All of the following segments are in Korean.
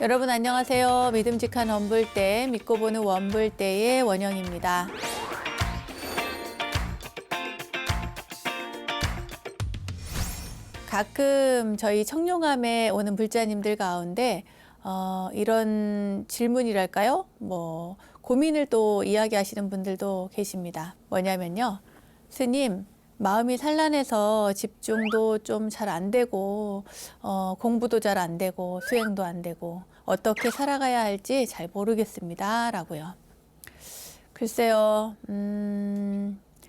여러분 안녕하세요. 믿음직한 원불대, 믿고 보는 원불대의 원영입니다. 가끔 저희 청룡함에 오는 불자님들 가운데 이런 질문이랄까요? 고민을 또 이야기하시는 분들도 계십니다. 뭐냐면요. 스님, 마음이 산란해서 집중도 좀 잘 안 되고 공부도 잘 안 되고 수행도 안 되고 어떻게 살아가야 할지 잘 모르겠습니다. 라고요. 글쎄요.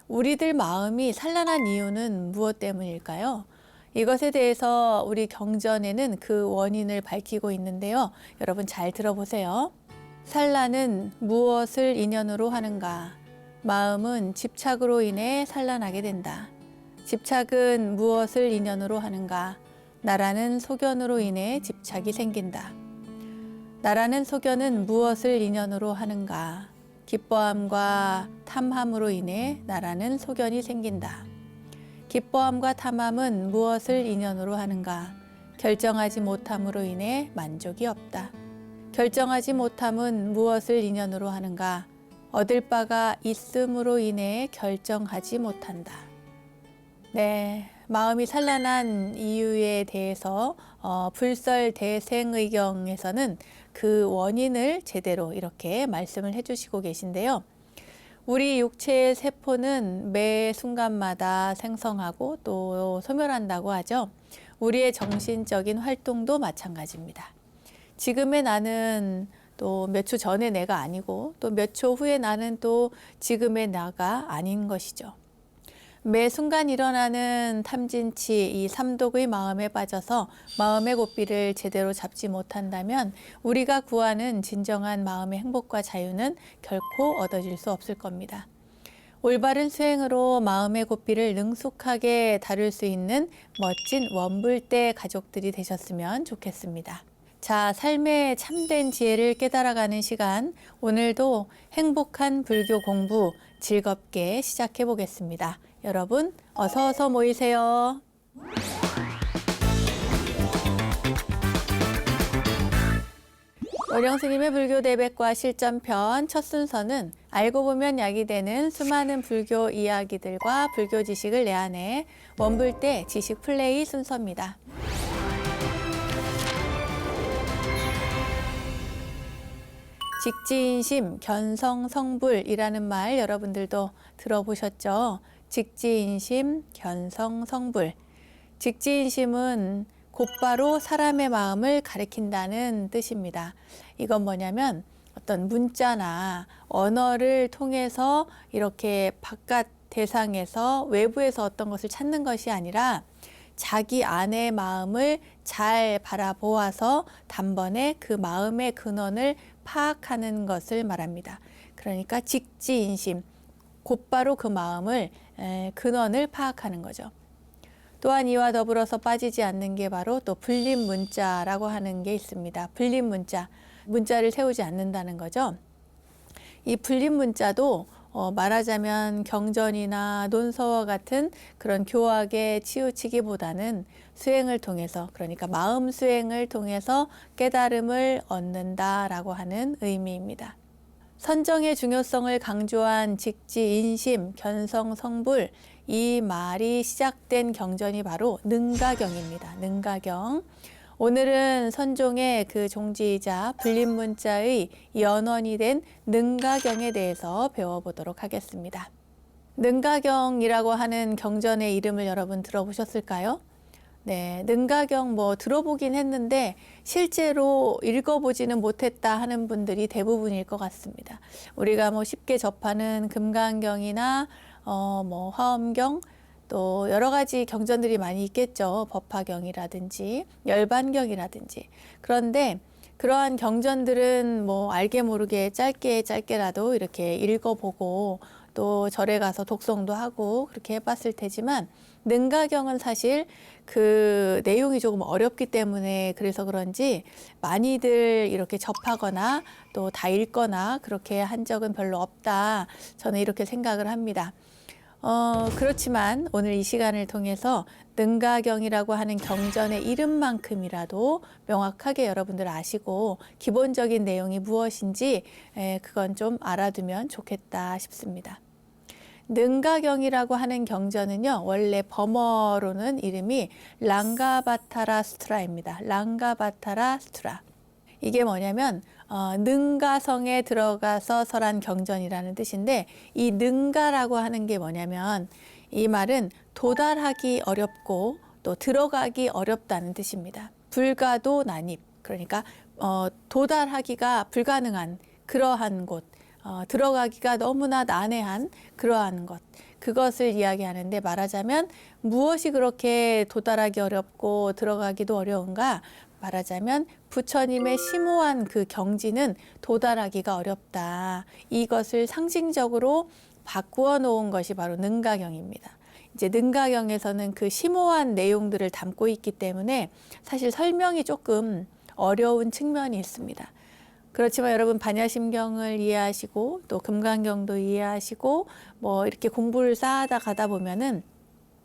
우리들 마음이 산란한 이유는 무엇 때문일까요? 이것에 대해서 우리 경전에는 그 원인을 밝히고 있는데요. 여러분 잘 들어보세요. 산란은 무엇을 인연으로 하는가? 마음은 집착으로 인해 산란하게 된다. 집착은 무엇을 인연으로 하는가? 나라는 소견으로 인해 집착이 생긴다. 나라는 소견은 무엇을 인연으로 하는가? 기뻐함과 탐함으로 인해 나라는 소견이 생긴다. 기뻐함과 탐함은 무엇을 인연으로 하는가? 결정하지 못함으로 인해 만족이 없다. 결정하지 못함은 무엇을 인연으로 하는가? 얻을 바가 있음으로 인해 결정하지 못한다. 네, 마음이 산란한 이유에 대해서 불설대생의경에서는 그 원인을 제대로 이렇게 말씀을 해주시고 계신데요. 우리 육체의 세포는 매 순간마다 생성하고 또 소멸한다고 하죠. 우리의 정신적인 활동도 마찬가지입니다. 지금의 나는 또 몇 초 전의 내가 아니고 또 몇 초 후에 나는 또 지금의 나가 아닌 것이죠. 매 순간 일어나는 탐진치, 이 삼독의 마음에 빠져서 마음의 고삐를 제대로 잡지 못한다면 우리가 구하는 진정한 마음의 행복과 자유는 결코 얻어질 수 없을 겁니다. 올바른 수행으로 마음의 고삐를 능숙하게 다룰 수 있는 멋진 원불대 가족들이 되셨으면 좋겠습니다. 자, 삶의 참된 지혜를 깨달아가는 시간, 오늘도 행복한 불교 공부 즐겁게 시작해 보겠습니다. 여러분, 어서 모이세요. 원영 스님의 불교 대백과 실전편 첫 순서는 알고 보면 약이 되는 수많은 불교 이야기들과 불교 지식을 내 안에 원불대 지식 플레이 순서입니다. 직지인심, 견성성불이라는 말 여러분들도 들어보셨죠? 직지인심, 견성성불. 직지인심은 곧바로 사람의 마음을 가리킨다는 뜻입니다. 이건 뭐냐면 어떤 문자나 언어를 통해서 이렇게 바깥 대상에서 외부에서 어떤 것을 찾는 것이 아니라 자기 안의 마음을 잘 바라보아서 단번에 그 마음의 근원을 파악하는 것을 말합니다. 그러니까 직지인심, 곧바로 그 마음을 근원을 파악하는 거죠. 또한 이와 더불어서 빠지지 않는 게 바로 또 불립문자라고 하는 게 있습니다. 불립문자, 문자를 세우지 않는다는 거죠. 이 불립문자도 말하자면 경전이나 논서와 같은 그런 교학에 치우치기보다는 수행을 통해서, 그러니까 마음 수행을 통해서 깨달음을 얻는다라고 하는 의미입니다. 선정의 중요성을 강조한 직지인심, 견성성불, 이 말이 시작된 경전이 바로 능가경입니다. 능가경. 오늘은 선종의 그 종지이자 불립문자의 연원이 된 능가경에 대해서 배워보도록 하겠습니다. 능가경이라고 하는 경전의 이름을 여러분 들어보셨을까요? 네, 능가경 들어보긴 했는데 실제로 읽어보지는 못했다 하는 분들이 대부분일 것 같습니다. 우리가 쉽게 접하는 금강경이나 화엄경, 또 여러 가지 경전들이 많이 있겠죠. 법화경이라든지 열반경이라든지. 그런데 그러한 경전들은 알게 모르게 짧게라도 이렇게 읽어보고 또 절에 가서 독송도 하고 그렇게 해봤을 테지만 능가경은 사실 그 내용이 조금 어렵기 때문에 그래서 그런지 많이들 이렇게 접하거나 또 다 읽거나 그렇게 한 적은 별로 없다. 저는 이렇게 생각을 합니다. 그렇지만 오늘 이 시간을 통해서 능가경이라고 하는 경전의 이름만큼이라도 명확하게 여러분들 아시고 기본적인 내용이 무엇인지 그건 좀 알아두면 좋겠다 싶습니다. 능가경이라고 하는 경전은요, 원래 범어로는 이름이 랑가바타라 수트라입니다. 랑가바타라 수트라. 이게 뭐냐면 능가성에 들어가서 설한 경전이라는 뜻인데, 이 능가라고 하는 게 뭐냐면 이 말은 도달하기 어렵고 또 들어가기 어렵다는 뜻입니다. 불가도 난입, 그러니까 도달하기가 불가능한 그러한 곳, 들어가기가 너무나 난해한 그러한 것, 그것을 이야기하는데, 말하자면 무엇이 그렇게 도달하기 어렵고 들어가기도 어려운가? 말하자면 부처님의 심오한 그 경지는 도달하기가 어렵다. 이것을 상징적으로 바꾸어 놓은 것이 바로 능가경입니다. 이제 능가경에서는 그 심오한 내용들을 담고 있기 때문에 사실 설명이 조금 어려운 측면이 있습니다. 그렇지만 여러분 반야심경을 이해하시고 또 금강경도 이해하시고 뭐 이렇게 공부를 쌓아다 가다 보면은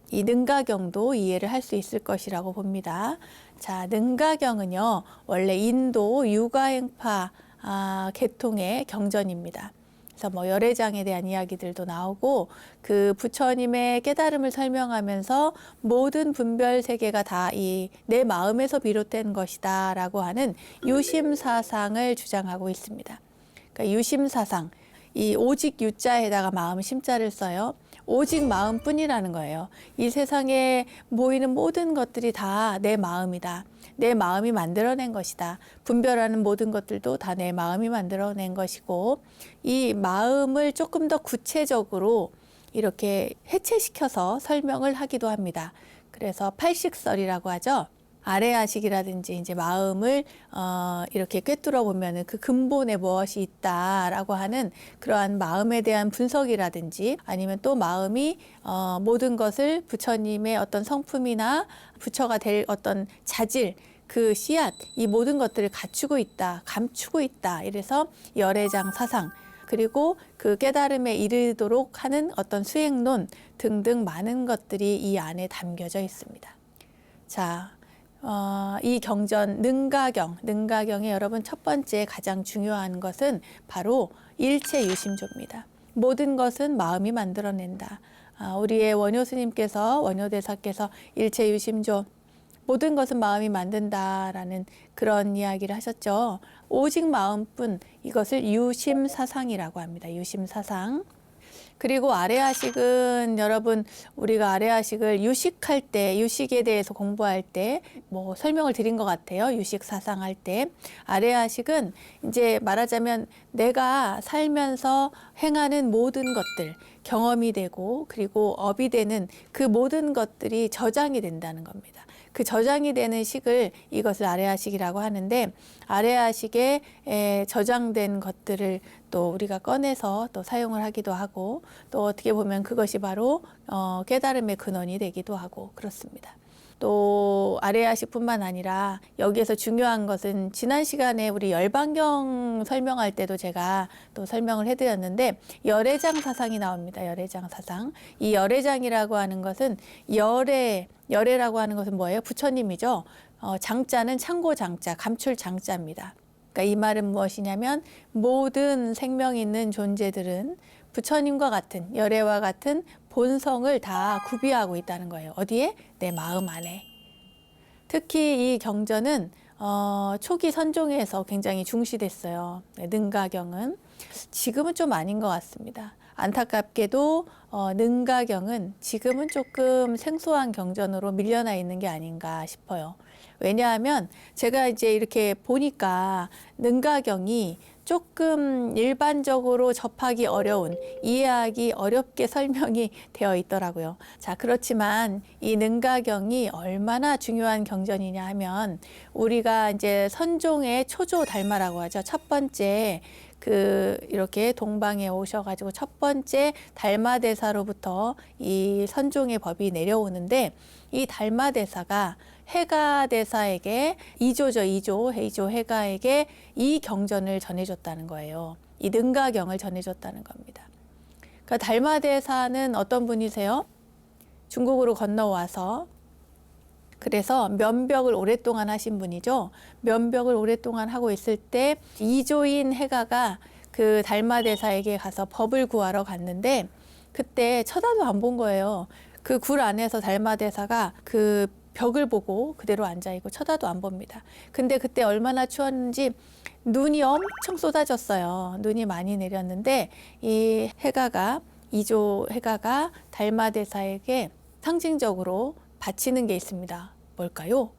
이 능가경도 이해를 할 수 있을 것이라고 봅니다. 자, 능가경은요, 원래 인도 유가행파 계통의 경전입니다. 그래서 뭐 열애장에 대한 이야기들도 나오고, 그 부처님의 깨달음을 설명하면서 모든 분별 세계가 다 이 내 마음에서 비롯된 것이다라고 하는 유심사상을 주장하고 있습니다. 그러니까 유심사상, 이 오직 유자에다가 마음 심자를 써요. 오직 마음뿐이라는 거예요. 이 세상에 모이는 모든 것들이 다 내 마음이다. 내 마음이 만들어낸 것이다. 분별하는 모든 것들도 다 내 마음이 만들어낸 것이고, 이 마음을 조금 더 구체적으로 이렇게 해체시켜서 설명을 하기도 합니다. 그래서 팔식설이라고 하죠. 아래아식이라든지 이제 마음을 이렇게 꿰뚫어 보면은 그 근본에 무엇이 있다라고 하는 그러한 마음에 대한 분석이라든지, 아니면 또 마음이 모든 것을 부처님의 어떤 성품이나 부처가 될 어떤 자질, 그 씨앗, 이 모든 것들을 갖추고 있다, 감추고 있다. 이래서 열애장 사상, 그리고 그 깨달음에 이르도록 하는 어떤 수행론 등등 많은 것들이 이 안에 담겨져 있습니다. 자, 이 경전 능가경의 여러분 첫 번째 가장 중요한 것은 바로 일체유심조입니다. 모든 것은 마음이 만들어낸다. 우리의 원효스님께서, 원효대사께서 일체유심조, 모든 것은 마음이 만든다라는 그런 이야기를 하셨죠. 오직 마음뿐, 이것을 유심사상이라고 합니다. 유심사상. 그리고 아래아식은 여러분, 우리가 아래아식을 유식할 때, 유식에 대해서 공부할 때 뭐 설명을 드린 것 같아요. 유식 사상할 때 아래아식은 이제 말하자면 내가 살면서 행하는 모든 것들, 경험이 되고 그리고 업이 되는 그 모든 것들이 저장이 된다는 겁니다. 그 저장이 되는 식을, 이것을 아래아식이라고 하는데, 아래아식에 저장된 것들을 또 우리가 꺼내서 또 사용을 하기도 하고, 또 어떻게 보면 그것이 바로 깨달음의 근원이 되기도 하고 그렇습니다. 또 아래아식뿐만 아니라 여기에서 중요한 것은, 지난 시간에 우리 열반경 설명할 때도 제가 또 설명을 해드렸는데, 열애장 사상이 나옵니다. 열애장 사상. 이 열애장이라고 하는 것은 열애라고 하는 것은 뭐예요? 부처님이죠. 장자는 창고 장자, 감출 장자입니다. 그러니까 이 말은 무엇이냐면, 모든 생명 있는 존재들은 부처님과 같은, 열애와 같은 본성을 다 구비하고 있다는 거예요. 어디에? 내 마음 안에. 특히 이 경전은 초기 선종에서 굉장히 중시됐어요. 능가경은. 지금은 좀 아닌 것 같습니다. 안타깝게도 능가경은 지금은 조금 생소한 경전으로 밀려나 있는 게 아닌가 싶어요. 왜냐하면 제가 이제 이렇게 보니까 능가경이 조금 일반적으로 접하기 어려운, 이해하기 어렵게 설명이 되어 있더라고요. 자, 그렇지만 이 능가경이 얼마나 중요한 경전이냐 하면, 우리가 이제 선종의 초조 달마라고 하죠. 첫 번째 이렇게 동방에 오셔가지고 첫 번째 달마대사로부터 이 선종의 법이 내려오는데, 이 달마대사가 해가대사에게, 이조 해가에게 이 경전을 전해줬다는 거예요. 이 능가경을 전해줬다는 겁니다. 그러니까 달마대사는 어떤 분이세요? 중국으로 건너와서 그래서 면벽을 오랫동안 하신 분이죠. 면벽을 오랫동안 하고 있을 때 이조인 해가가 그 달마대사에게 가서 법을 구하러 갔는데 그때 쳐다도 안 본 거예요. 그 굴 안에서 달마대사가 그 벽을 보고 그대로 앉아있고 쳐다도 안 봅니다. 근데 그때 얼마나 추웠는지 눈이 엄청 쏟아졌어요. 눈이 많이 내렸는데 이 해가가 이조 해가가 달마대사에게 상징적으로 바치는 게 있습니다. 뭘까요?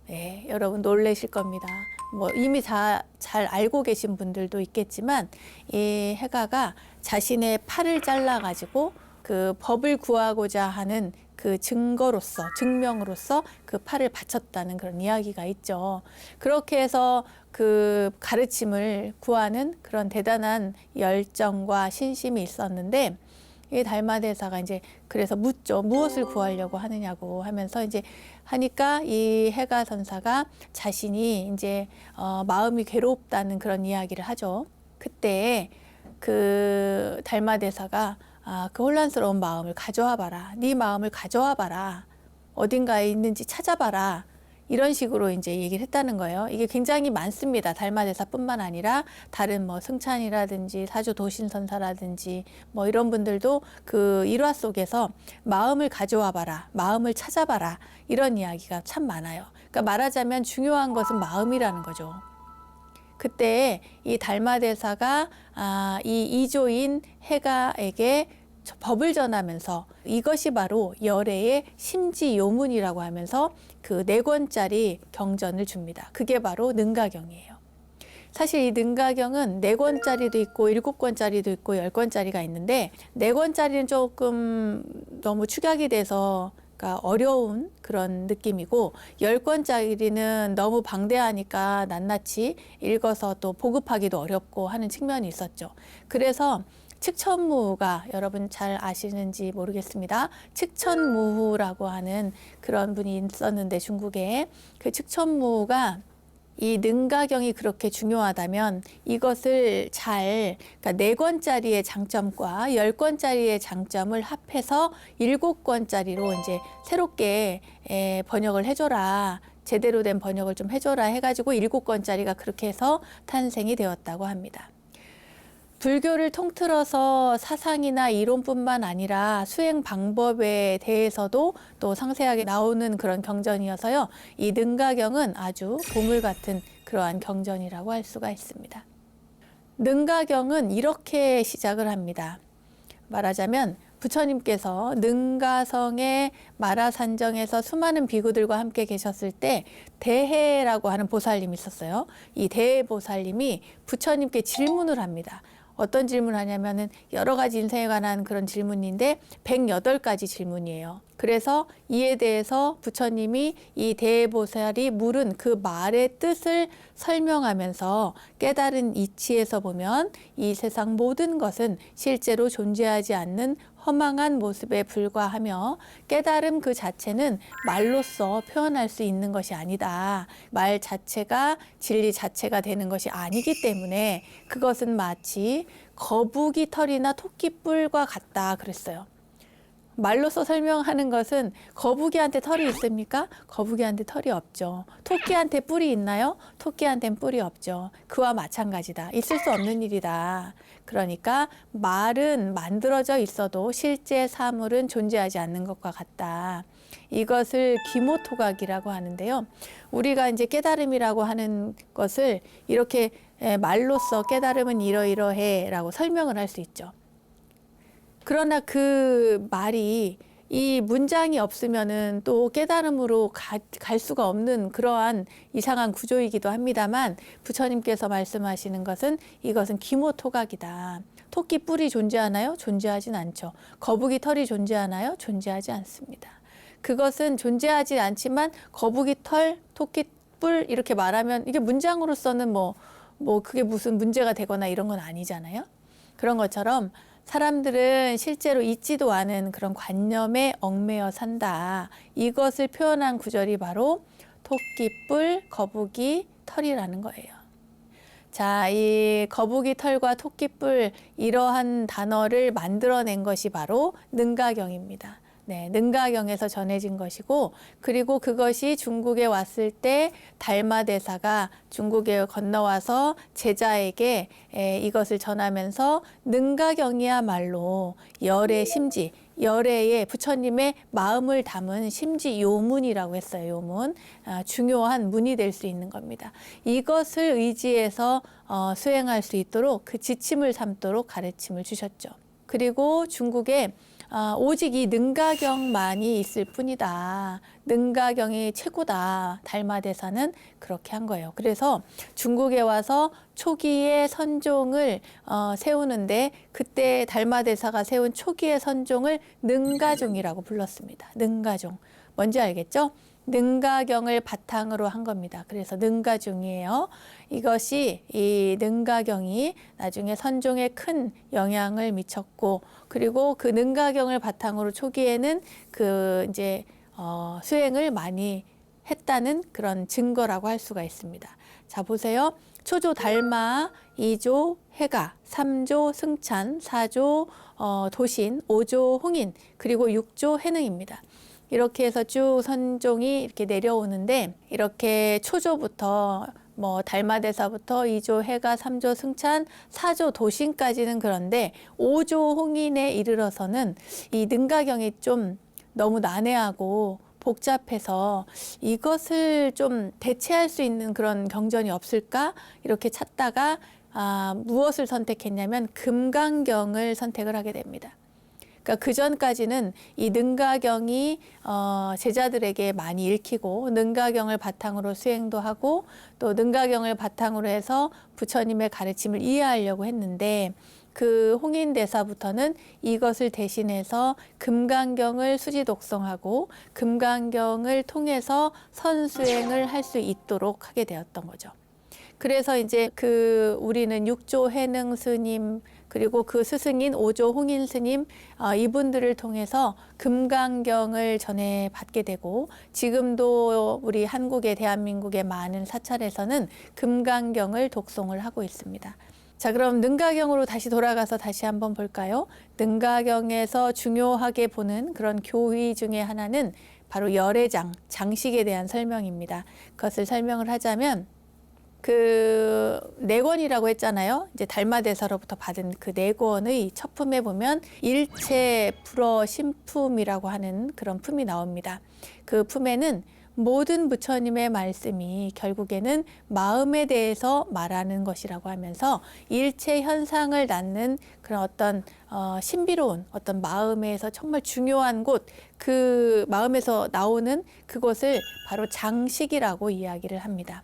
네, 여러분 놀라실 겁니다. 뭐 이미 잘 알고 계신 분들도 있겠지만 이 해가가 자신의 팔을 잘라가지고 그 법을 구하고자 하는 그 증거로서, 증명으로서 그 팔을 바쳤다는 그런 이야기가 있죠. 그렇게 해서 그 가르침을 구하는 그런 대단한 열정과 신심이 있었는데 이 달마대사가 이제 그래서 묻죠. 무엇을 구하려고 하느냐고 하면서 이제 하니까 이 해가 선사가 자신이 이제 마음이 괴롭다는 그런 이야기를 하죠. 그때 그 달마대사가 그 혼란스러운 마음을 가져와 봐라. 네 마음을 가져와 봐라. 어딘가에 있는지 찾아봐라. 이런 식으로 이제 얘기를 했다는 거예요. 이게 굉장히 많습니다. 달마대사뿐만 아니라 다른 뭐 승찬이라든지 사주 도신선사라든지 뭐 이런 분들도 그 일화 속에서 마음을 가져와 봐라. 마음을 찾아봐라. 이런 이야기가 참 많아요. 그러니까 말하자면 중요한 것은 마음이라는 거죠. 그때 이 달마대사가 이 이조인 해가에게 법을 전하면서 이것이 바로 열애의 심지요문이라고 하면서 그 4권짜리 경전을 줍니다. 그게 바로 능가경이에요. 사실 이 능가경은 4권짜리도 있고 7권짜리도 있고 10권짜리가 있는데 4권짜리는 조금 너무 축약이 돼서 그러니까 어려운 그런 느낌이고 10권짜리는 너무 방대하니까 낱낱이 읽어서 또 보급하기도 어렵고 하는 측면이 있었죠. 그래서 측천무후가 여러분 잘 아시는지 모르겠습니다. 측천무후라고 하는 그런 분이 있었는데 중국에 그 측천무후가 이 능가경이 그렇게 중요하다면 이것을 잘 그러니까 4권짜리의 장점과 10권짜리의 장점을 합해서 7권짜리로 이제 새롭게 번역을 해줘라. 제대로 된 번역을 좀 해줘라 해가지고 7권짜리가 그렇게 해서 탄생이 되었다고 합니다. 불교를 통틀어서 사상이나 이론뿐만 아니라 수행 방법에 대해서도 또 상세하게 나오는 그런 경전이어서요. 이 능가경은 아주 보물 같은 그러한 경전이라고 할 수가 있습니다. 능가경은 이렇게 시작을 합니다. 말하자면 부처님께서 능가성의 마라산정에서 수많은 비구들과 함께 계셨을 때 대해라고 하는 보살님이 있었어요. 이 대해보살님이 부처님께 질문을 합니다. 어떤 질문을 하냐면은 여러 가지 인생에 관한 그런 질문인데 108가지 질문이에요. 그래서 이에 대해서 부처님이 이 대해보살이 물은 그 말의 뜻을 설명하면서 깨달은 이치에서 보면 이 세상 모든 것은 실제로 존재하지 않는 허망한 모습에 불과하며 깨달음 그 자체는 말로써 표현할 수 있는 것이 아니다. 말 자체가 진리 자체가 되는 것이 아니기 때문에 그것은 마치 거북이 털이나 토끼뿔과 같다 그랬어요. 말로써 설명하는 것은 거북이한테 털이 있습니까? 거북이한테 털이 없죠. 토끼한테 뿔이 있나요? 토끼한테는 뿔이 없죠. 그와 마찬가지다. 있을 수 없는 일이다. 그러니까 말은 만들어져 있어도 실제 사물은 존재하지 않는 것과 같다. 이것을 기모토각이라고 하는데요. 우리가 이제 깨달음이라고 하는 것을 이렇게 말로써 깨달음은 이러이러해라고 설명을 할 수 있죠. 그러나 그 말이 이 문장이 없으면은 또 깨달음으로 갈 수가 없는 그러한 이상한 구조이기도 합니다만 부처님께서 말씀하시는 것은 이것은 기모토각이다. 토끼 뿔이 존재하나요? 존재하진 않죠. 거북이 털이 존재하나요? 존재하지 않습니다. 그것은 존재하지 않지만 거북이 털, 토끼 뿔 이렇게 말하면 이게 문장으로서는 뭐 그게 무슨 문제가 되거나 이런 건 아니잖아요. 그런 것처럼 사람들은 실제로 있지도 않은 그런 관념에 얽매여 산다. 이것을 표현한 구절이 바로 토끼뿔, 거북이, 털이라는 거예요. 자, 이 거북이 털과 토끼뿔 이러한 단어를 만들어낸 것이 바로 능가경입니다. 네, 능가경에서 전해진 것이고, 그리고 그것이 중국에 왔을 때 달마대사가 중국에 건너와서 제자에게 이것을 전하면서 능가경이야말로 열의 심지, 열애의 부처님의 마음을 담은 심지 요문이라고 했어요. 요문. 중요한 문이 될 수 있는 겁니다. 이것을 의지해서 수행할 수 있도록 그 지침을 삼도록 가르침을 주셨죠. 그리고 중국에 오직 이 능가경만이 있을 뿐이다. 능가경이 최고다. 달마대사는 그렇게 한 거예요. 그래서 중국에 와서 초기의 선종을 세우는데 그때 달마대사가 세운 초기의 선종을 능가종이라고 불렀습니다. 능가종. 뭔지 알겠죠? 능가경을 바탕으로 한 겁니다. 그래서 능가종이에요. 이것이 이 능가경이 나중에 선종에 큰 영향을 미쳤고, 그리고 그 능가경을 바탕으로 초기에는 그 이제 수행을 많이 했다는 그런 증거라고 할 수가 있습니다. 자, 보세요. 초조 달마, 2조 해가, 3조 승찬, 4조 도신, 5조 홍인, 그리고 6조 해능입니다. 이렇게 해서 쭉 선종이 이렇게 내려오는데, 이렇게 초조부터 뭐 달마대사부터 2조 해가, 3조 승찬, 4조 도신까지는 그런데 5조 홍인에 이르러서는 이 능가경이 좀 너무 난해하고 복잡해서 이것을 좀 대체할 수 있는 그런 경전이 없을까? 이렇게 찾다가 무엇을 선택했냐면 금강경을 선택을 하게 됩니다. 그러니까 그 전까지는 이 능가경이 제자들에게 많이 읽히고 능가경을 바탕으로 수행도 하고 또 능가경을 바탕으로 해서 부처님의 가르침을 이해하려고 했는데, 그 홍인대사부터는 이것을 대신해서 금강경을 수지 독송하고 금강경을 통해서 선수행을 할 수 있도록 하게 되었던 거죠. 그래서 이제 우리는 6조 해능 스님, 그리고 그 스승인 5조 홍인 스님, 이분들을 통해서 금강경을 전해받게 되고, 지금도 우리 한국의 대한민국의 많은 사찰에서는 금강경을 독송을 하고 있습니다. 자, 그럼 능가경으로 다시 돌아가서 다시 한번 볼까요? 능가경에서 중요하게 보는 그런 교의 중에 하나는 바로 열애장, 장식에 대한 설명입니다. 그것을 설명을 하자면, 그 내권이라고 했잖아요. 이제 달마대사로부터 받은 그 내권의 첫 품에 보면 일체 불어 신품이라고 하는 그런 품이 나옵니다. 그 품에는 모든 부처님의 말씀이 결국에는 마음에 대해서 말하는 것이라고 하면서 일체 현상을 낳는 그런 어떤 신비로운 어떤 마음에서 정말 중요한 곳, 그 마음에서 나오는 그것을 바로 장식이라고 이야기를 합니다.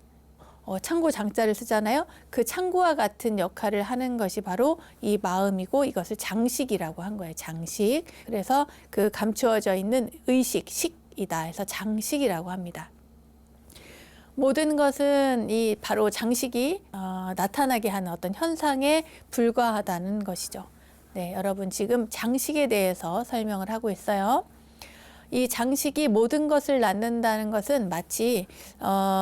창고 장자를 쓰잖아요. 그 창고와 같은 역할을 하는 것이 바로 이 마음이고, 이것을 장식이라고 한 거예요. 장식. 그래서 그 감추어져 있는 의식, 식이다 해서 장식이라고 합니다. 모든 것은 이 바로 장식이 나타나게 하는 어떤 현상에 불과하다는 것이죠. 네, 여러분 지금 장식에 대해서 설명을 하고 있어요. 이 장식이 모든 것을 낳는다는 것은 마치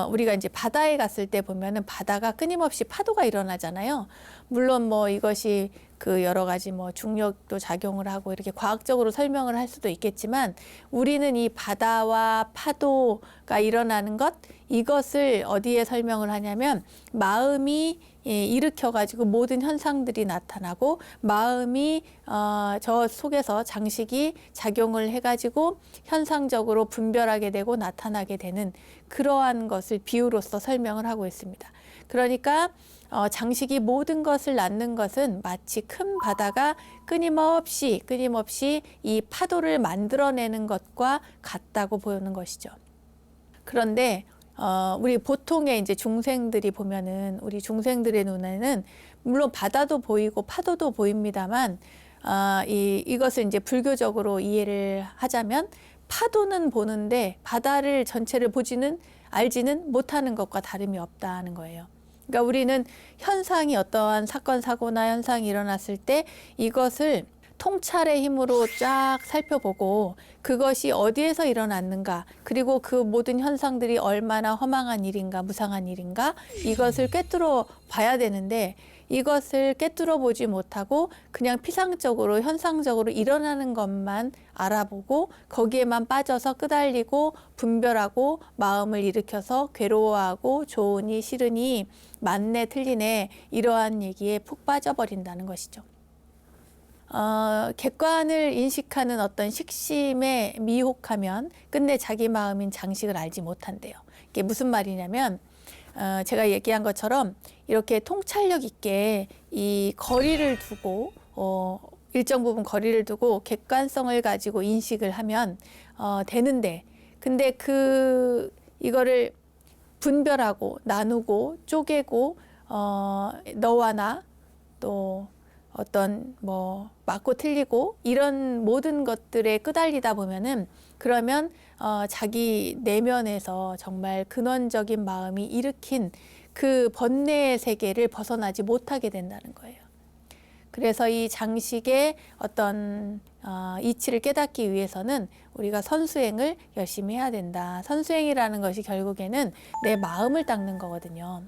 우리가 이제 바다에 갔을 때 보면은 바다가 끊임없이 파도가 일어나잖아요. 물론 뭐 이것이 그 여러 가지 뭐 중력도 작용을 하고 이렇게 과학적으로 설명을 할 수도 있겠지만, 우리는 이 바다와 파도가 일어나는 것, 이것을 어디에 설명을 하냐면 마음이 일으켜가지고 모든 현상들이 나타나고, 마음이 저 속에서 장식이 작용을 해가지고 현상적으로 분별하게 되고 나타나게 되는 그러한 것을 비유로서 설명을 하고 있습니다. 그러니까 장식이 모든 것을 낳는 것은 마치 큰 바다가 끊임없이 이 파도를 만들어내는 것과 같다고 보는 것이죠. 그런데 우리 보통의 이제 중생들이 보면은, 우리 중생들의 눈에는 물론 바다도 보이고 파도도 보입니다만, 이것을 이제 불교적으로 이해를 하자면 파도는 보는데 바다를 전체를 알지는 못하는 것과 다름이 없다는 거예요. 그러니까 우리는 현상이, 어떠한 사건, 사고나 현상이 일어났을 때 이것을 통찰의 힘으로 쫙 살펴보고 그것이 어디에서 일어났는가, 그리고 그 모든 현상들이 얼마나 허망한 일인가, 무상한 일인가, 이것을 꿰뚫어 봐야 되는데, 이것을 꿰뚫어 보지 못하고 그냥 피상적으로 현상적으로 일어나는 것만 알아보고 거기에만 빠져서 끄달리고 분별하고 마음을 일으켜서 괴로워하고 좋으니 싫으니 맞네 틀리네 이러한 얘기에 푹 빠져버린다는 것이죠. 객관을 인식하는 어떤 식심에 미혹하면 끝내 자기 마음인 장식을 알지 못한대요. 이게 무슨 말이냐면, 제가 얘기한 것처럼 이렇게 통찰력 있게 이 거리를 두고 일정 부분 거리를 두고 객관성을 가지고 인식을 하면 되는데, 근데 이거를 분별하고 나누고 쪼개고 너와 나 또 어떤 뭐 맞고 틀리고 이런 모든 것들에 끄달리다 보면은, 그러면 자기 내면에서 정말 근원적인 마음이 일으킨 그 번뇌의 세계를 벗어나지 못하게 된다는 거예요. 그래서 이 장식의 어떤 이치를 깨닫기 위해서는 우리가 선수행을 열심히 해야 된다. 선수행이라는 것이 결국에는 내 마음을 닦는 거거든요.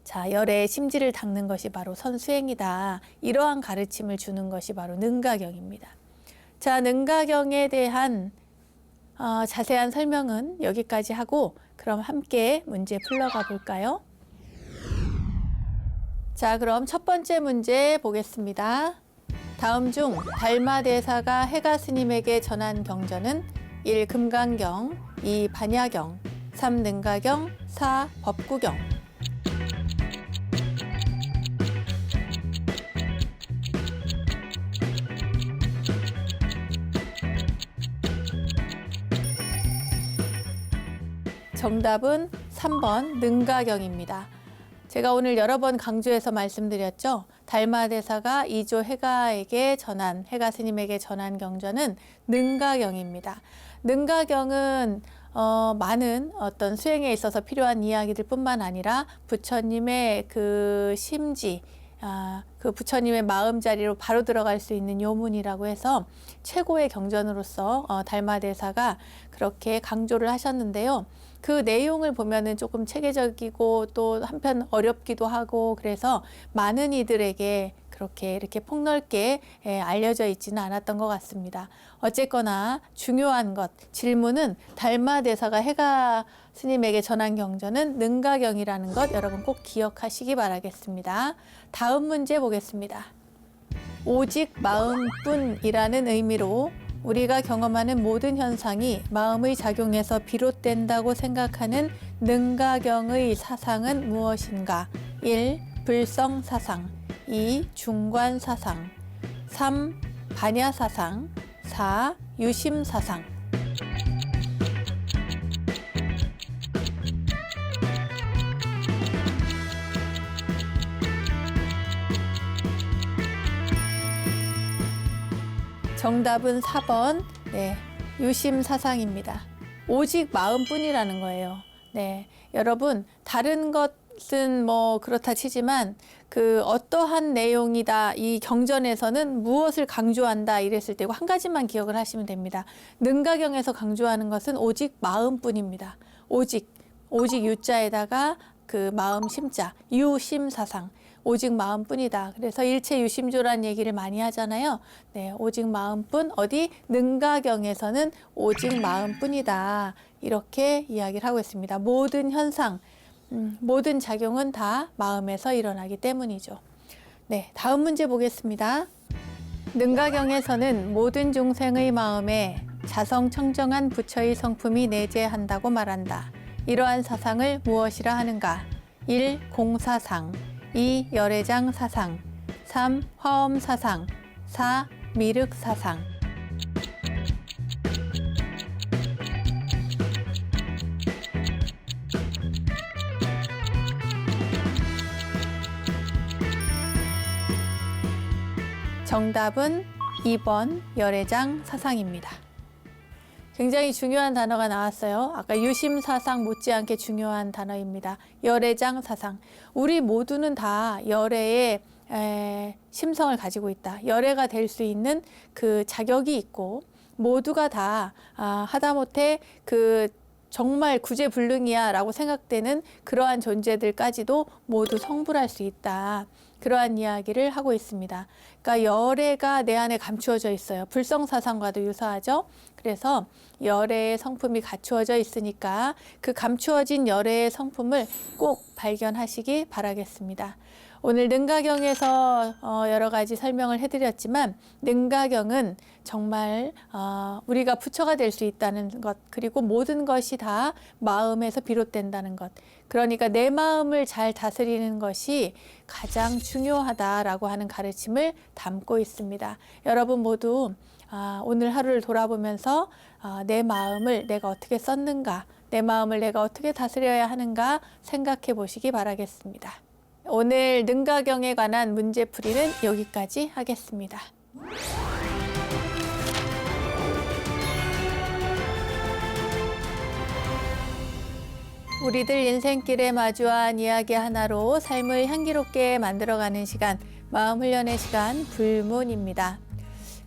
자, 열의 심지를 닦는 것이 바로 선수행이다. 이러한 가르침을 주는 것이 바로 능가경입니다. 자, 능가경에 대한 자세한 설명은 여기까지 하고, 그럼 함께 문제 풀러가 볼까요? 자, 그럼 첫 번째 문제 보겠습니다. 다음 중 달마대사가 해가 스님에게 전한 경전은 1. 금강경, 2. 반야경, 3. 능가경, 4. 법구경. 정답은 3번 능가경입니다. 제가 오늘 여러 번 강조해서 말씀드렸죠. 달마대사가 이조 해가에게 전한, 해가 스님에게 전한 경전은 능가경입니다. 능가경은 많은 어떤 수행에 있어서 필요한 이야기들 뿐만 아니라 부처님의 그 심지, 그 부처님의 마음자리로 바로 들어갈 수 있는 요문이라고 해서 최고의 경전으로서 달마대사가 그렇게 강조를 하셨는데요. 그 내용을 보면은 조금 체계적이고 또 한편 어렵기도 하고, 그래서 많은 이들에게 그렇게 이렇게 폭넓게 알려져 있지는 않았던 것 같습니다. 어쨌거나 중요한 것, 질문은 달마대사가 해가 스님에게 전한 경전은 능가경이라는 것 여러분 꼭 기억하시기 바라겠습니다. 다음 문제 보겠습니다. 오직 마음뿐이라는 의미로 우리가 경험하는 모든 현상이 마음의 작용에서 비롯된다고 생각하는 능가경의 사상은 무엇인가? 1. 불성사상, 2. 중관사상, 3. 반야사상, 4. 유심사상. 정답은 4번, 네, 유심사상입니다. 오직 마음뿐이라는 거예요. 네, 여러분 다른 것은 뭐 그렇다 치지만 그 어떠한 내용이다, 이 경전에서는 무엇을 강조한다 이랬을 때고 한 가지만 기억을 하시면 됩니다. 능가경에서 강조하는 것은 오직 마음뿐입니다. 오직 유자에다가 그 마음 심자, 유심사상. 오직 마음뿐이다. 그래서 일체 유심조라는 얘기를 많이 하잖아요. 네, 오직 마음뿐, 어디 능가경에서는 오직 마음뿐이다. 이렇게 이야기를 하고 있습니다. 모든 현상, 모든 작용은 다 마음에서 일어나기 때문이죠. 네, 다음 문제 보겠습니다. 능가경에서는 모든 중생의 마음에 자성청정한 부처의 성품이 내재한다고 말한다. 이러한 사상을 무엇이라 하는가? 1. 공사상, 2. 열애장 사상, 3. 화엄 사상, 4. 미륵 사상. 정답은 2번 열애장 사상입니다. 굉장히 중요한 단어가 나왔어요. 아까 유심사상 못지않게 중요한 단어입니다. 열애장 사상. 우리 모두는 다 열애에 심성을 가지고 있다. 열애가 될 수 있는 그 자격이 있고 모두가 다 하다못해 그 정말 구제불능이야 라고 생각되는 그러한 존재들까지도 모두 성불할 수 있다. 그러한 이야기를 하고 있습니다. 그러니까 열애가 내 안에 감추어져 있어요. 불성사상과도 유사하죠. 그래서 열애의 성품이 갖추어져 있으니까 그 감추어진 열애의 성품을 꼭 발견하시기 바라겠습니다. 오늘 능가경에서 여러 가지 설명을 해드렸지만 능가경은 정말 우리가 부처가 될 수 있다는 것, 그리고 모든 것이 다 마음에서 비롯된다는 것, 그러니까 내 마음을 잘 다스리는 것이 가장 중요하다라고 하는 가르침을 담고 있습니다. 여러분 모두 오늘 하루를 돌아보면서 내 마음을 내가 어떻게 썼는가, 내 마음을 내가 어떻게 다스려야 하는가 생각해 보시기 바라겠습니다. 오늘 능가경에 관한 문제풀이는 여기까지 하겠습니다. 우리들 인생길에 마주한 이야기 하나로 삶을 향기롭게 만들어가는 시간, 마음 훈련의 시간 불문입니다.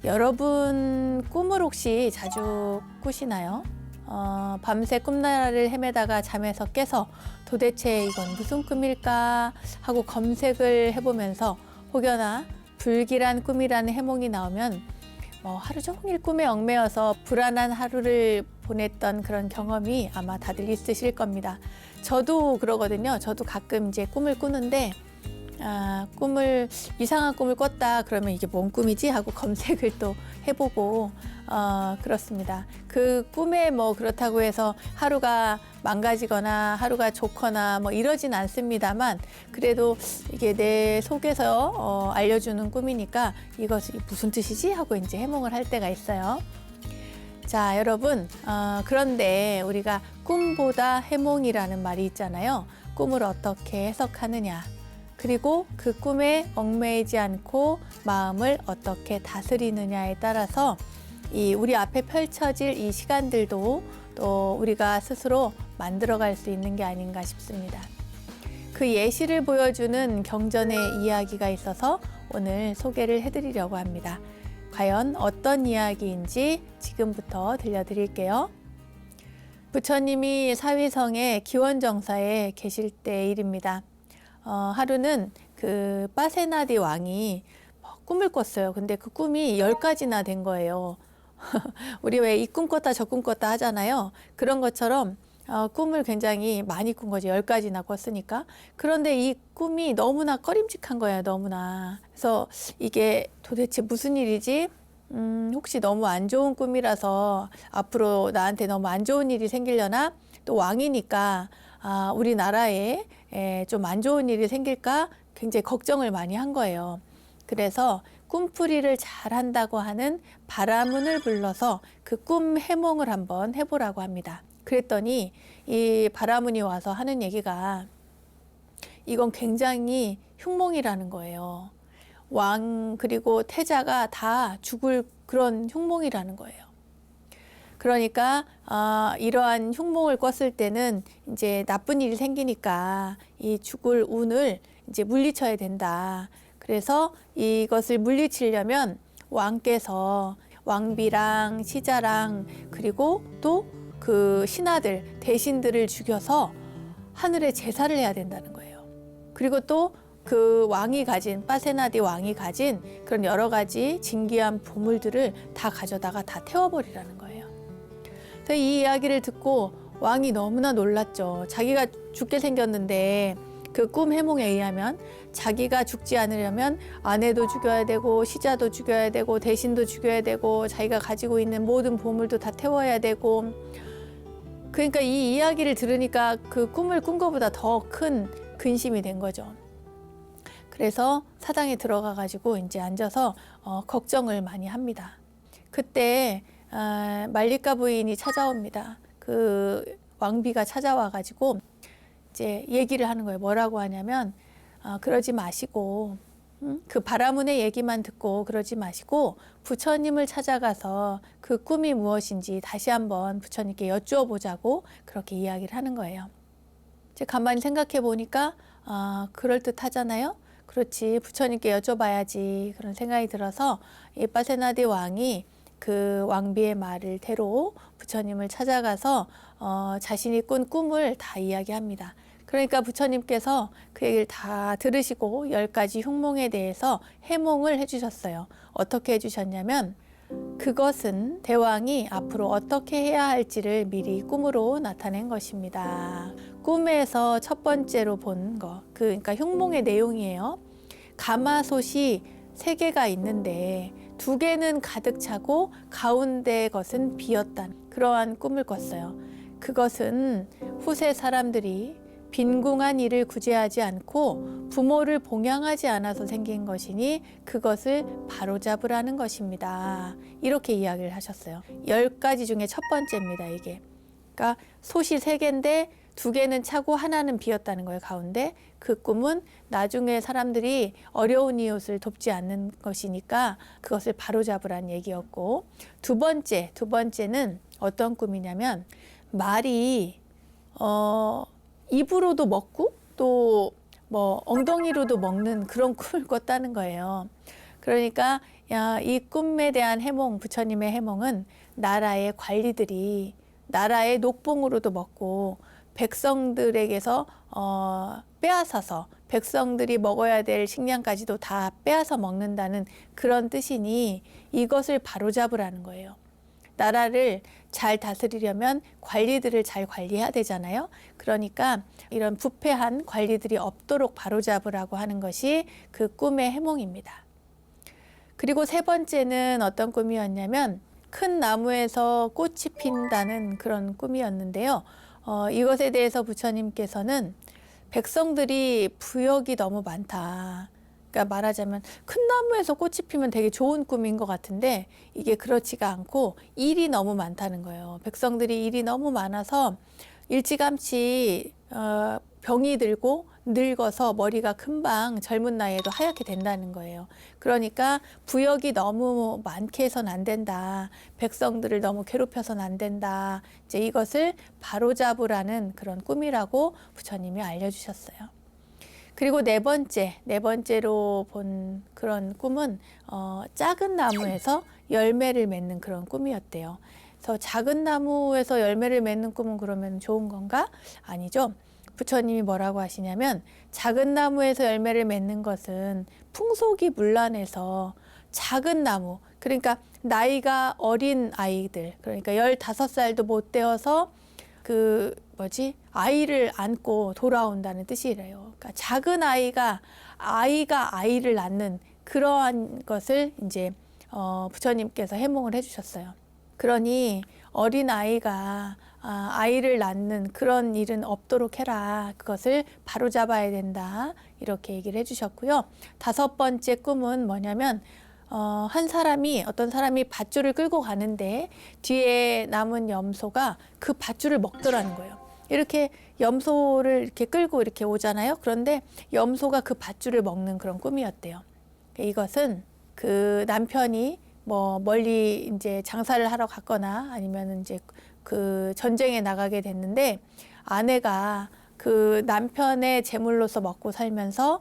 여러분 꿈을 혹시 자주 꾸시나요? 밤새 꿈나라를 헤매다가 잠에서 깨서 도대체 이건 무슨 꿈일까 하고 검색을 해보면서 혹여나 불길한 꿈이라는 해몽이 나오면 하루 종일 꿈에 얽매여서 불안한 하루를 보냈던 그런 경험이 아마 다들 있으실 겁니다. 저도 그러거든요. 저도 가끔 이제 꿈을 꾸는데 이상한 꿈을 꿨다 그러면 이게 뭔 꿈이지 하고 검색을 또 해보고 그렇습니다. 그 꿈에 그렇다고 해서 하루가 망가지거나 하루가 좋거나 이러진 않습니다만 그래도 이게 내 속에서 알려주는 꿈이니까 이것이 무슨 뜻이지 하고 이제 해몽을 할 때가 있어요. 자, 여러분 그런데 우리가 꿈보다 해몽이라는 말이 있잖아요. 꿈을 어떻게 해석하느냐, 그리고 그 꿈에 얽매이지 않고 마음을 어떻게 다스리느냐에 따라서 우리 앞에 펼쳐질 이 시간들도 또 우리가 스스로 만들어갈 수 있는 게 아닌가 싶습니다. 그 예시를 보여주는 경전의 이야기가 있어서 오늘 소개를 해드리려고 합니다. 과연 어떤 이야기인지 지금부터 들려드릴게요. 부처님이 사위성의 기원정사에 계실 때 일입니다. 하루는 그 빠세나디 왕이 꿈을 꿨어요. 근데 그 꿈이 10가지나 된 거예요. 우리 왜 이 꿈 꿨다 저 꿈 꿨다 하잖아요. 그런 것처럼 꿈을 굉장히 많이 꾼 거죠. 10가지나 꿨으니까. 그런데 이 꿈이 너무나 꺼림칙한 거예요. 너무나. 그래서 이게 도대체 무슨 일이지? 혹시 너무 안 좋은 꿈이라서 앞으로 나한테 너무 안 좋은 일이 생기려나? 또 왕이니까 우리나라에 좀 안 좋은 일이 생길까 굉장히 걱정을 많이 한 거예요. 그래서 꿈풀이를 잘 한다고 하는 바라문을 불러서 그 꿈 해몽을 한번 해보라고 합니다. 그랬더니 이 바라문이 와서 하는 얘기가 이건 굉장히 흉몽이라는 거예요. 왕 그리고 태자가 다 죽을 그런 흉몽이라는 거예요. 그러니까 이러한 흉몽을 꿨을 때는 이제 나쁜 일이 생기니까 이 죽을 운을 이제 물리쳐야 된다. 그래서 이것을 물리치려면 왕께서 왕비랑 시자랑 그리고 또 그 신하들, 대신들을 죽여서 하늘에 제사를 해야 된다는 거예요. 그리고 또 그 왕이 가진, 빠세나디 왕이 가진 그런 여러 가지 진귀한 보물들을 다 가져다가 다 태워버리라는 거예요. 그래서 이 이야기를 듣고 왕이 너무나 놀랐죠. 자기가 죽게 생겼는데 그 꿈 해몽에 의하면 자기가 죽지 않으려면 아내도 죽여야 되고 시자도 죽여야 되고 대신도 죽여야 되고 자기가 가지고 있는 모든 보물도 다 태워야 되고, 그러니까 이 이야기를 들으니까 그 꿈을 꾼 것보다 더 큰 근심이 된 거죠. 그래서 사당에 들어가 가지고 이제 앉아서 걱정을 많이 합니다. 그때 말리카 부인이 찾아옵니다. 그 왕비가 찾아와 가지고 이제 얘기를 하는 거예요. 뭐라고 하냐면 그러지 마시고 그 바라문의 얘기만 듣고 그러지 마시고 부처님을 찾아가서 그 꿈이 무엇인지 다시 한번 부처님께 여쭈어 보자고 그렇게 이야기를 하는 거예요. 이제 가만히 생각해 보니까 그럴듯하잖아요. 그렇지, 부처님께 여쭤봐야지 그런 생각이 들어서 이 파세나데 왕이 그 왕비의 말을 대로 부처님을 찾아가서 자신이 꾼 꿈을 다 이야기합니다. 그러니까 부처님께서 그 얘기를 다 들으시고 10가지 흉몽에 대해서 해몽을 해주셨어요. 어떻게 해주셨냐면 그것은 대왕이 앞으로 어떻게 해야 할지를 미리 꿈으로 나타낸 것입니다. 꿈에서 첫 번째로 본 거, 그러니까 흉몽의 내용이에요. 가마솥이 3개가 있는데 2개는 가득 차고 가운데 것은 비었다는 그러한 꿈을 꿨어요. 그것은 후세 사람들이 빈궁한 일을 구제하지 않고 부모를 봉양하지 않아서 생긴 것이니 그것을 바로잡으라는 것입니다. 이렇게 이야기를 하셨어요. 10가지 중에 첫 번째입니다, 이게. 그러니까 솥이 3개인데 2개는 차고 하나는 비었다는 거예요, 가운데. 그 꿈은 나중에 사람들이 어려운 이웃을 돕지 않는 것이니까 그것을 바로잡으라는 얘기였고, 두 번째는 어떤 꿈이냐면 말이 입으로도 먹고 또 뭐 엉덩이로도 먹는 그런 꿈을 꿨다는 거예요. 그러니까 이 꿈에 대한 해몽, 부처님의 해몽은 나라의 관리들이 나라의 녹봉으로도 먹고 백성들에게서 빼앗아서 백성들이 먹어야 될 식량까지도 다 빼앗아 먹는다는 그런 뜻이니 이것을 바로잡으라는 거예요. 나라를 잘 다스리려면 관리들을 잘 관리해야 되잖아요. 그러니까 이런 부패한 관리들이 없도록 바로잡으라고 하는 것이 그 꿈의 해몽입니다. 그리고 3번째는 어떤 꿈이었냐면 큰 나무에서 꽃이 핀다는 그런 꿈이었는데요. 이것에 대해서 부처님께서는 백성들이 부역이 너무 많다. 그러니까 말하자면 큰 나무에서 꽃이 피면 되게 좋은 꿈인 것 같은데 이게 그렇지가 않고 일이 너무 많다는 거예요. 백성들이 일이 너무 많아서 일찌감치 병이 들고 늙어서 머리가 금방 젊은 나이에도 하얗게 된다는 거예요. 그러니까 부역이 너무 많게 해서는 안 된다. 백성들을 너무 괴롭혀서는 안 된다. 이제 이것을 바로잡으라는 그런 꿈이라고 부처님이 알려주셨어요. 그리고 네 번째로 본 그런 꿈은 작은 나무에서 열매를 맺는 그런 꿈이었대요. 그래서 작은 나무에서 열매를 맺는 꿈은 그러면 좋은 건가? 아니죠. 부처님이 뭐라고 하시냐면 작은 나무에서 열매를 맺는 것은 풍속이 문란해서 작은 나무, 그러니까 나이가 어린 아이들, 그러니까 15살도 못 되어서 아이를 안고 돌아온다는 뜻이래요. 그러니까 작은 아이가 아이를 낳는 그러한 것을 이제 부처님께서 해몽을 해주셨어요. 그러니 어린 아이가 아이를 낳는 그런 일은 없도록 해라. 그것을 바로잡아야 된다. 이렇게 얘기를 해주셨고요. 5번째 꿈은 뭐냐면 어떤 사람이 밧줄을 끌고 가는데 뒤에 남은 염소가 그 밧줄을 먹더라는 거예요. 이렇게 염소를 이렇게 끌고 이렇게 오잖아요. 그런데 염소가 그 밧줄을 먹는 그런 꿈이었대요. 이것은 그 남편이 뭐 멀리 이제 장사를 하러 갔거나 아니면 이제 그 전쟁에 나가게 됐는데 아내가 그 남편의 제물로서 먹고 살면서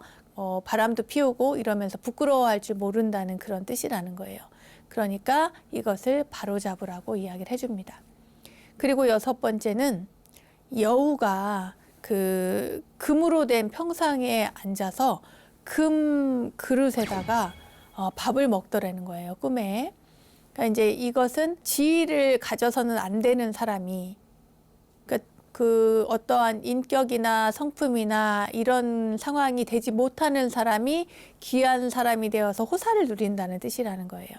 바람도 피우고 이러면서 부끄러워할 줄 모른다는 그런 뜻이라는 거예요. 그러니까 이것을 바로잡으라고 이야기를 해줍니다. 그리고 6번째는 여우가 그 금으로 된 평상에 앉아서 금 그릇에다가 밥을 먹더라는 거예요, 꿈에. 그러니까 이제 이것은 지위를 가져서는 안 되는 사람이, 그러니까 그 어떠한 인격이나 성품이나 이런 상황이 되지 못하는 사람이 귀한 사람이 되어서 호사를 누린다는 뜻이라는 거예요.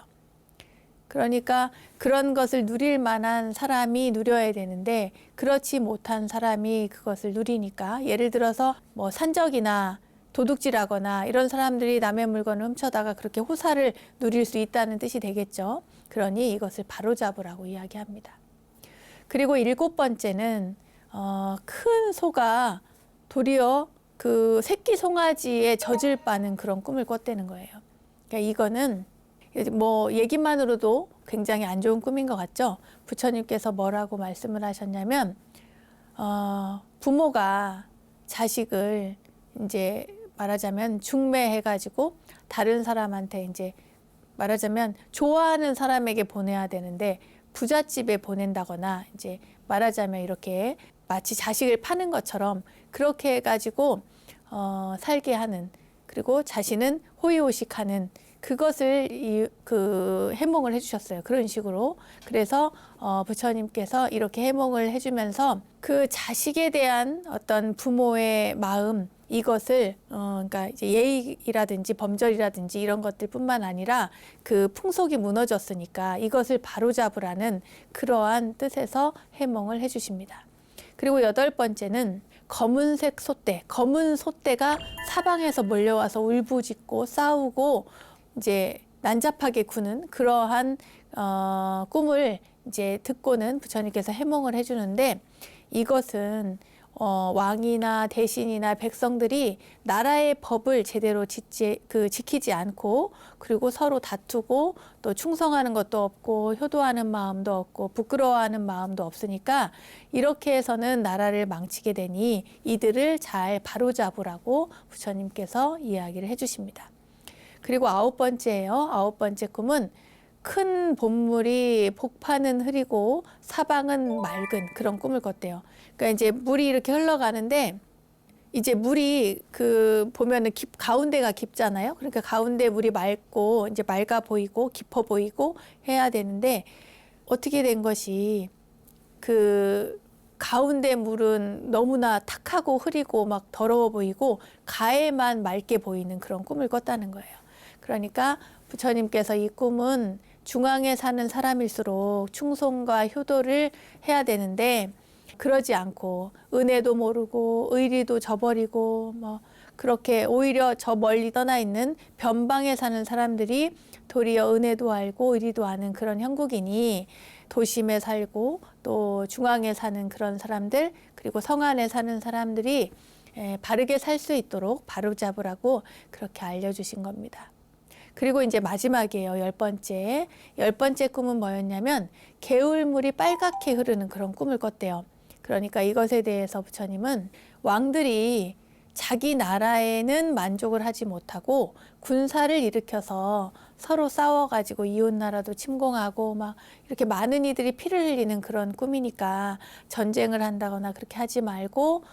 그러니까 그런 것을 누릴 만한 사람이 누려야 되는데 그렇지 못한 사람이 그것을 누리니까, 예를 들어서 뭐 산적이나 도둑질하거나 이런 사람들이 남의 물건을 훔쳐다가 그렇게 호사를 누릴 수 있다는 뜻이 되겠죠. 그러니 이것을 바로잡으라고 이야기합니다. 그리고 7번째는 큰 소가 도리어 그 새끼 송아지에 젖을 빠는 그런 꿈을 꿨다는 거예요. 그러니까 이거는 뭐 얘기만으로도 굉장히 안 좋은 꿈인 것 같죠. 부처님께서 뭐라고 말씀을 하셨냐면 부모가 자식을 이제 말하자면 중매해가지고 다른 사람한테 이제 말하자면 좋아하는 사람에게 보내야 되는데 부잣집에 보낸다거나 이제 말하자면 이렇게 마치 자식을 파는 것처럼 그렇게 해가지고 살게 하는, 그리고 자신은 호의호식하는 그것을 해몽을 해주셨어요. 그런 식으로. 그래서 부처님께서 이렇게 해몽을 해주면서 그 자식에 대한 어떤 부모의 마음, 이것을 그러니까 이제 예의라든지 범절이라든지 이런 것들뿐만 아니라 그 풍속이 무너졌으니까 이것을 바로잡으라는 그러한 뜻에서 해몽을 해주십니다. 그리고 8번째는 검은색 소떼, 검은 소떼가 사방에서 몰려와서 울부짖고 싸우고 이제 난잡하게 구는 그러한 꿈을 이제 듣고는 부처님께서 해몽을 해주는데, 이것은 왕이나 대신이나 백성들이 나라의 법을 제대로 지키지 않고, 그리고 서로 다투고 또 충성하는 것도 없고 효도하는 마음도 없고 부끄러워하는 마음도 없으니까 이렇게 해서는 나라를 망치게 되니 이들을 잘 바로잡으라고 부처님께서 이야기를 해주십니다. 그리고 9번째예요. 9번째 꿈은 큰 봇물이 복파는 흐리고 사방은 맑은 그런 꿈을 꿨대요. 그러니까 이제 물이 이렇게 흘러가는데 이제 물이 보면은 가운데가 깊잖아요. 그러니까 가운데 물이 맑고 이제 맑아 보이고 깊어 보이고 해야 되는데, 어떻게 된 것이 가운데 물은 너무나 탁하고 흐리고 막 더러워 보이고 가에만 맑게 보이는 그런 꿈을 꿨다는 거예요. 그러니까 부처님께서 이 꿈은 중앙에 사는 사람일수록 충성과 효도를 해야 되는데 그러지 않고 은혜도 모르고 의리도 저버리고 뭐 그렇게 오히려 저 멀리 떠나 있는 변방에 사는 사람들이 도리어 은혜도 알고 의리도 아는 그런 형국이니 도심에 살고 또 중앙에 사는 그런 사람들, 그리고 성 안에 사는 사람들이 바르게 살 수 있도록 바로잡으라고 그렇게 알려주신 겁니다. 그리고 이제 마지막이에요. 10번째. 10번째 꿈은 뭐였냐면 개울물이 빨갛게 흐르는 그런 꿈을 꿨대요. 그러니까 이것에 대해서 부처님은 왕들이 자기 나라에는 만족을 하지 못하고 군사를 일으켜서 서로 싸워가지고 이웃 나라도 침공하고 막 이렇게 많은 이들이 피를 흘리는 그런 꿈이니까 전쟁을 한다거나 그렇게 하지 말고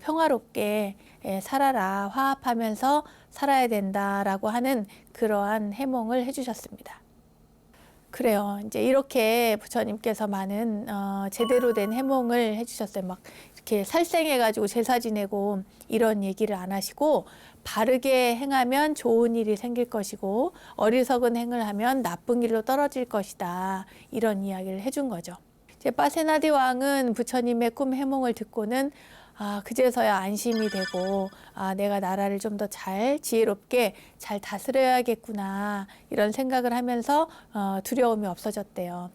평화롭게 살아라, 화합하면서 살아야 된다라고 하는 그러한 해몽을 해주셨습니다. 그래요. 이제 이렇게 부처님께서 많은 제대로 된 해몽을 해주셨어요. 막 이렇게 살생해가지고 제사 지내고 이런 얘기를 안 하시고, 바르게 행하면 좋은 일이 생길 것이고 어리석은 행을 하면 나쁜 길로 떨어질 것이다, 이런 이야기를 해준 거죠. 이제 파세나디 왕은 부처님의 꿈 해몽을 듣고는 그제서야 안심이 되고 내가 나라를 좀 더 잘 지혜롭게 잘 다스려야겠구나, 이런 생각을 하면서 두려움이 없어졌대요.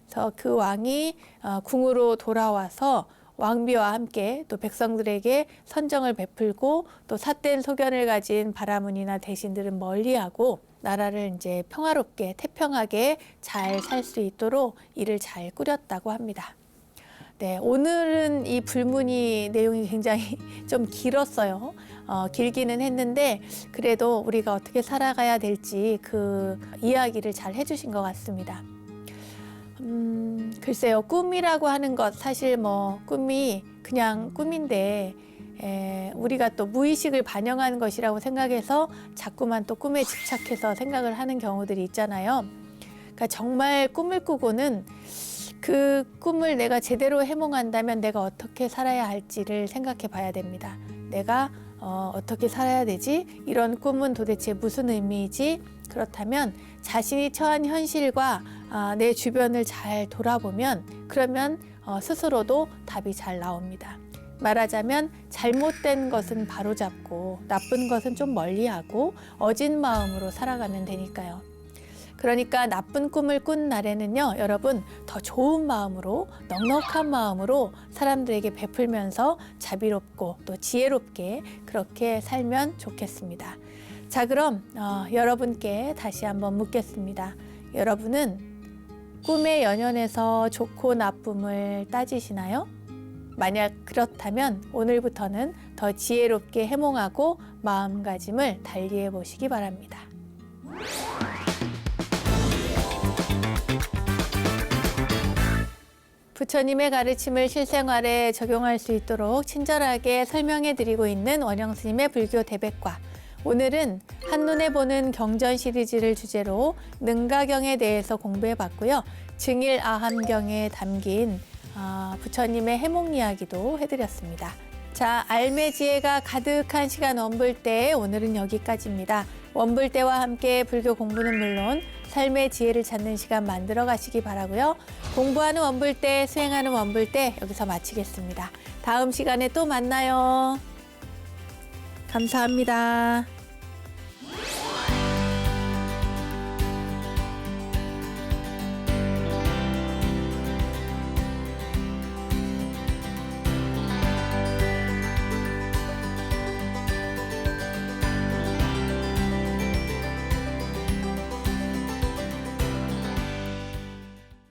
그래서 그 왕이 궁으로 돌아와서 왕비와 함께 또 백성들에게 선정을 베풀고 또 삿된 소견을 가진 바라문이나 대신들은 멀리하고 나라를 이제 평화롭게 태평하게 잘 살 수 있도록 일을 잘 꾸렸다고 합니다. 네, 오늘은 이 불문이 내용이 굉장히 좀 길었어요. 길기는 했는데 그래도 우리가 어떻게 살아가야 될지 그 이야기를 잘 해주신 것 같습니다. 글쎄요, 꿈이라고 하는 것, 사실 뭐 꿈이 그냥 꿈인데 우리가 또 무의식을 반영하는 것이라고 생각해서 자꾸만 또 꿈에 집착해서 생각을 하는 경우들이 있잖아요. 그러니까 정말 꿈을 꾸고는 그 꿈을 내가 제대로 해몽한다면 내가 어떻게 살아야 할지를 생각해 봐야 됩니다. 내가 어떻게 살아야 되지? 이런 꿈은 도대체 무슨 의미이지? 그렇다면 자신이 처한 현실과 내 주변을 잘 돌아보면 그러면 스스로도 답이 잘 나옵니다. 말하자면 잘못된 것은 바로잡고 나쁜 것은 좀 멀리하고 어진 마음으로 살아가면 되니까요. 그러니까 나쁜 꿈을 꾼 날에는요, 여러분 더 좋은 마음으로, 넉넉한 마음으로 사람들에게 베풀면서 자비롭고 또 지혜롭게 그렇게 살면 좋겠습니다. 자, 그럼 여러분께 다시 한번 묻겠습니다. 여러분은 꿈에 연연해서 좋고 나쁨을 따지시나요? 만약 그렇다면 오늘부터는 더 지혜롭게 해몽하고 마음가짐을 달리해 보시기 바랍니다. 부처님의 가르침을 실생활에 적용할 수 있도록 친절하게 설명해 드리고 있는 원영스님의 불교 대백과, 오늘은 한눈에 보는 경전 시리즈를 주제로 능가경에 대해서 공부해 봤고요. 증일아함경에 담긴 부처님의 해몽 이야기도 해드렸습니다. 자, 알매지혜가 가득한 시간 원불대, 오늘은 여기까지입니다. 원불대와 함께 불교 공부는 물론 삶의 지혜를 찾는 시간 만들어 가시기 바라고요. 공부하는 원불대, 수행하는 원불대 여기서 마치겠습니다. 다음 시간에 또 만나요. 감사합니다.